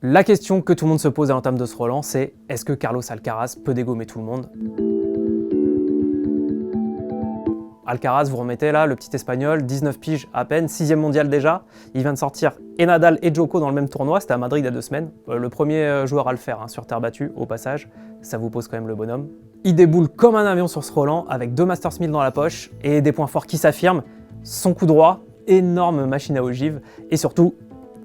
La question que tout le monde se pose à l'entame de ce Roland, c'est est-ce que Carlos Alcaraz peut dégommer tout le monde? Alcaraz, vous remettez là, le petit espagnol, 19 piges à peine, 6e mondial déjà. Il vient de sortir et Nadal et Djoko dans le même tournoi, c'était à Madrid il y a 2 semaines. Le premier joueur à le faire sur terre battue, au passage. Ça vous pose quand même le bonhomme. Il déboule comme un avion sur ce Roland, avec 2 Masters 1000 dans la poche et des points forts qui s'affirment. Son coup droit, énorme machine à ogive, et surtout,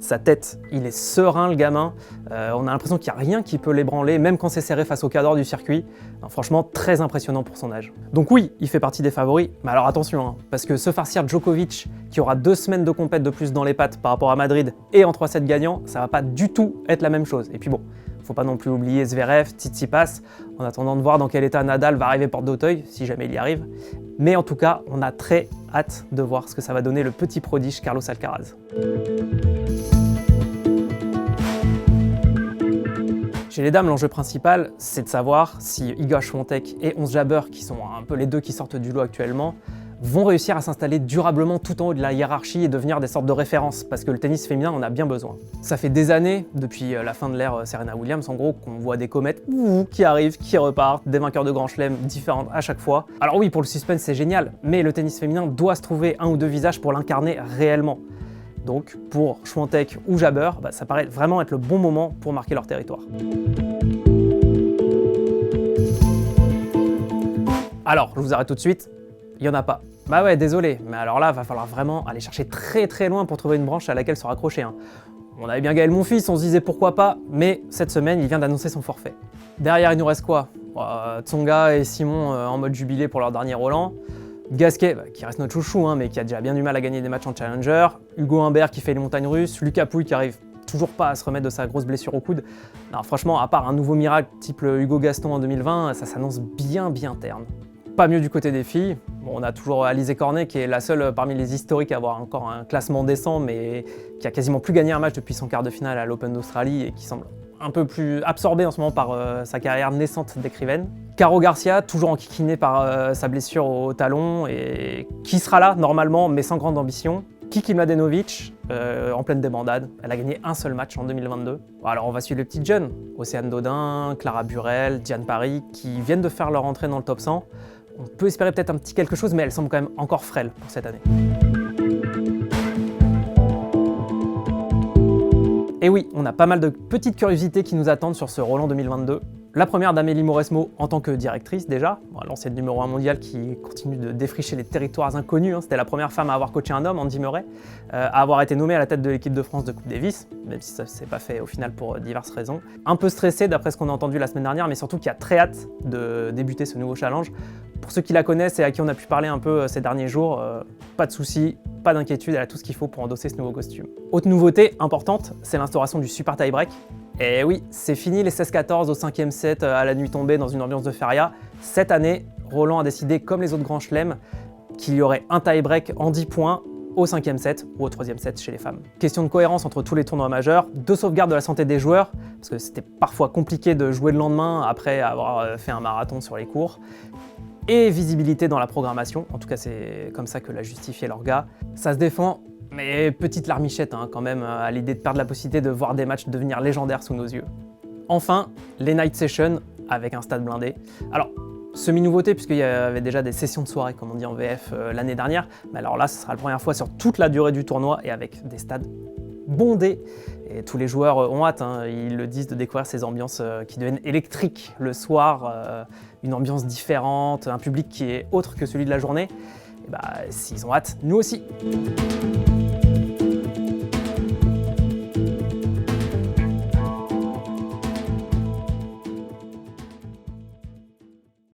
sa tête, il est serein le gamin, on a l'impression qu'il n'y a rien qui peut l'ébranler, même quand c'est serré face au cadre du circuit. Non, franchement, très impressionnant pour son âge. Donc oui, il fait partie des favoris, mais alors attention, hein, parce que se farcir Djokovic, qui aura 2 semaines de compète de plus dans les pattes par rapport à Madrid, et en 3-7 gagnants, ça va pas du tout être la même chose. Et puis bon, faut pas non plus oublier Zverev, Tsitsipas, en attendant de voir dans quel état Nadal va arriver porte d'Auteuil, si jamais il y arrive. Mais en tout cas, on a très hâte de voir ce que ça va donner le petit prodige Carlos Alcaraz. Chez les dames, l'enjeu principal, c'est de savoir si Iga Swiatek et Ons Jabeur, qui sont un peu les deux qui sortent du lot actuellement, vont réussir à s'installer durablement tout en haut de la hiérarchie et devenir des sortes de références, parce que le tennis féminin en a bien besoin. Ça fait des années, depuis la fin de l'ère Serena Williams en gros, qu'on voit des comètes qui arrivent, qui repartent, des vainqueurs de grands chelems différentes à chaque fois. Alors oui, pour le suspense c'est génial, mais le tennis féminin doit se trouver un ou deux visages pour l'incarner réellement. Donc pour Swiatek ou Jabeur, ça paraît vraiment être le bon moment pour marquer leur territoire. Alors, je vous arrête tout de suite, il n'y en a pas. Bah ouais, désolé, mais alors là, va falloir vraiment aller chercher très loin pour trouver une branche à laquelle se raccrocher. On avait bien Gaël Monfils, on se disait pourquoi pas, mais cette semaine, il vient d'annoncer son forfait. Derrière, il nous reste quoi? Tsonga et Simon en mode jubilé pour leur dernier Roland. Gasquet, qui reste notre chouchou, mais qui a déjà bien du mal à gagner des matchs en Challenger. Hugo Humbert qui fait les montagnes russes. Lucas Pouille qui arrive toujours pas à se remettre de sa grosse blessure au coude. Non, franchement, à part un nouveau miracle type Hugo Gaston en 2020, ça s'annonce bien terne. Pas mieux du côté des filles. Bon, on a toujours Alizé Cornet qui est la seule parmi les historiques à avoir encore un classement décent, mais qui a quasiment plus gagné un match depuis son quart de finale à l'Open d'Australie et qui semble un peu plus absorbée en ce moment par sa carrière naissante d'écrivaine. Caro Garcia, toujours enquiquinée par sa blessure au talon et qui sera là normalement, mais sans grande ambition. Kiki Mladenovic, en pleine débandade, elle a gagné un seul match en 2022. Alors on va suivre les petites jeunes, Océane Dodin, Clara Burel, Diane Paris, qui viennent de faire leur entrée dans le top 100. On peut espérer peut-être un petit quelque chose, mais elle semble quand même encore frêle pour cette année. Et oui, on a pas mal de petites curiosités qui nous attendent sur ce Roland 2022. La première d'Amélie Mauresmo en tant que directrice déjà, l'ancienne numéro 1 mondiale qui continue de défricher les territoires inconnus. C'était la première femme à avoir coaché un homme, Andy Murray, à avoir été nommée à la tête de l'équipe de France de Coupe Davis, même si ça ne s'est pas fait au final pour diverses raisons. Un peu stressée d'après ce qu'on a entendu la semaine dernière, mais surtout qui a très hâte de débuter ce nouveau challenge. Pour ceux qui la connaissent et à qui on a pu parler un peu ces derniers jours, pas de soucis, pas d'inquiétude, elle a tout ce qu'il faut pour endosser ce nouveau costume. Autre nouveauté importante, c'est l'instauration du super tie-break. Et oui, c'est fini les 16-14 au 5e set à la nuit tombée dans une ambiance de feria. Cette année, Roland a décidé, comme les autres grands chelems, qu'il y aurait un tie-break en 10 points au 5e set ou au 3e set chez les femmes. Question de cohérence entre tous les tournois majeurs, de sauvegarde de la santé des joueurs, parce que c'était parfois compliqué de jouer le lendemain après avoir fait un marathon sur les cours, et visibilité dans la programmation, en tout cas c'est comme ça que l'a justifié l'orga. Ça se défend, mais petite larmichette quand même à l'idée de perdre la possibilité de voir des matchs devenir légendaires sous nos yeux. Enfin, les night sessions avec un stade blindé. Alors, semi-nouveauté puisqu'il y avait déjà des sessions de soirée comme on dit en VF l'année dernière, mais alors là ce sera la première fois sur toute la durée du tournoi et avec des stades bondés. Et tous les joueurs ont hâte, ils le disent, de découvrir ces ambiances qui deviennent électriques le soir, une ambiance différente, un public qui est autre que celui de la journée. Et s'ils ont hâte, nous aussi.